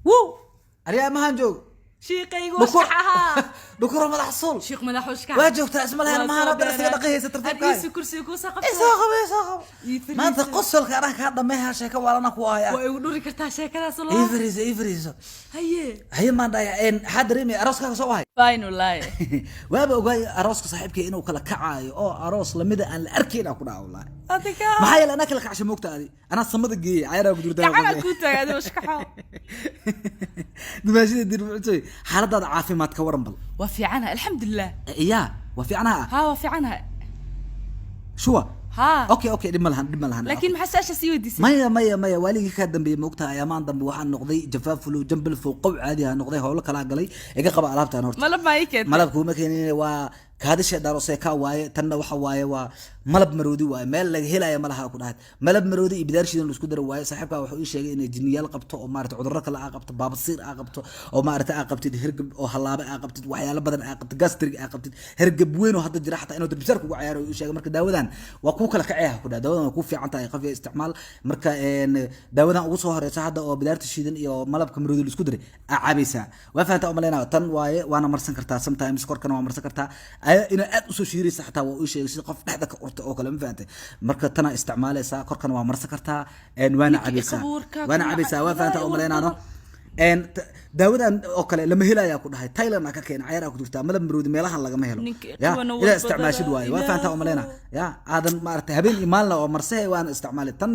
وو أريا ما هنجو شيقي وشكحها دكتور ما حصل شيق مدح وشكح واجه تاسم لها ما انا درس دقيقه سترتيب كاي كرسي وسقف إيه ما تقصل كانك هذا ما هي شيكه ولا انا كوايا ويدوري كرتا شيكه صلاه إيفريز هي ما ضايع ان حدريمي أروسك سو هاي فاين والله waaba ogaay arooska saaxiibkay inuu kala kacaayo oo aroos lamida aan la arkayn ku dhaw wallahi adika maxay la anaka la kacshay moogtaadi ana samada geeyay ayra ku durdaa تعال ku tagad washkaxo dumaashida dirbuctay xaaladaada caafimaad ka waran bal wa fiicana alxamdulillah iya wa fiicanaha ha wa fiicana shuwa ها اوكي دم لهن لكن ما حساش سيودي مايا والي ka dambeeyay moogtaa ayamaan dambe waxaan noqday jafaafulu jambal fuu qow caadi ah noqday hawlo kala galay iga qaba alaabtaan horta malab ma yikeed malabku ma keenin waa kaadisha darosay ka waaye tanna waxa waaye waa malab maroodi waaye meel laga helayo malaha ku dhaad malab maroodi iyo bidarshidan isku dar waaye saaxiibka wuxuu ii sheegay inay jinniyaal qabto oo maarta cudurro kala qabto baabasiir qabto oo maarta qabtid hergab oo halaaba qabtid waxyaalo badan qabtid gastric qabtid hergab weyn oo hadda jira xataa inuu dibsar kugu ciyaaro uu sheegay marka daawadan waa ku kala kacay ku dhaad daawadan waa ku fiican tahay qafiya isticmaal marka daawadan ugu soo horeysa hadda oo bidaarta shiidan iyo malabka maroodi isku diray caabisa waa faanta oo maleena tan waaye waana marsan kartaa sometimes korkana waa marsan kartaa ina aad u soo shiiraysa xataa waa uu sheegay sida qof dhexda ka urta oo kale ma faantay marka tana isticmaalaysa korkana waa marsan kartaa waana cabisa waa faanta oo maleenaano daawadan oo kale lama helayaa ku dhahay Thailand ka keenay ciyaar ku jirta malab maroodi meelahan laga ma helo ya ila isticmaashid waaye waa faanta oo maleena ya aadan maarta habeen imaalna oo marsahay waana isticmaalay tan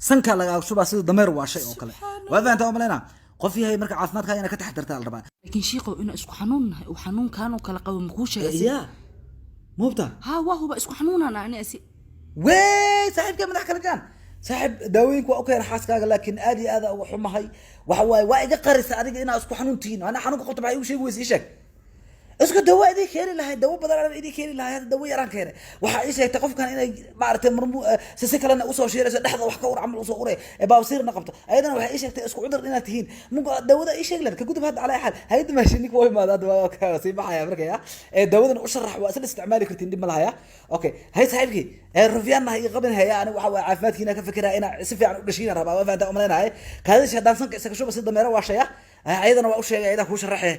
sanka laga shuba sida dameer waa shay oo kale waa faanta oo maleena qof yahay marka caafimaadka ina ka taxdirtaa la rabaa laakiin shiiqo ina isku xanuunahay oo xanuun kaanu kala qabo ma ku sheegay ya موبتا ها وهو اسكو حنون انا اسي وي صاحب كم نحكي لكان صاحب داوينك واوكي حاسكاga لكن ادي هذا وحمهي waxa way waa iga qaris adiga ina isku xanuuntiin ana xanuunka qabto baa igu sheeg weys ishag isku dawa idii keenay lahayd dawa badan idii keenay lahayd dawa yaran keenay waxa ay sheegtay qofkan inay maartay marmu si kale u soo shiirayso dhaxda wax ka war amal u soo uray ee baawsiirna qabto ayadana waxa ay sheegtay isku cudur inaad tihiin mugo dawada ay sheeg ka gudub hada ala xal hay'ad maashiniga way maadaad waa ka sii baxaya markaa ee dawadan u sharax waa isla isticmaali kartiin dib malaha okay hay saaxiibkii ee rufiyana ay qaban haya aniga waxa waa caafimaadkiina ka fikiraa ina si fiican u dhashiina rabaa waa faanta umaleynaa kaadis hadaan sanka isaga shuba sida meero waa shaya ayadana waa u sheegay ayada ku sharaxay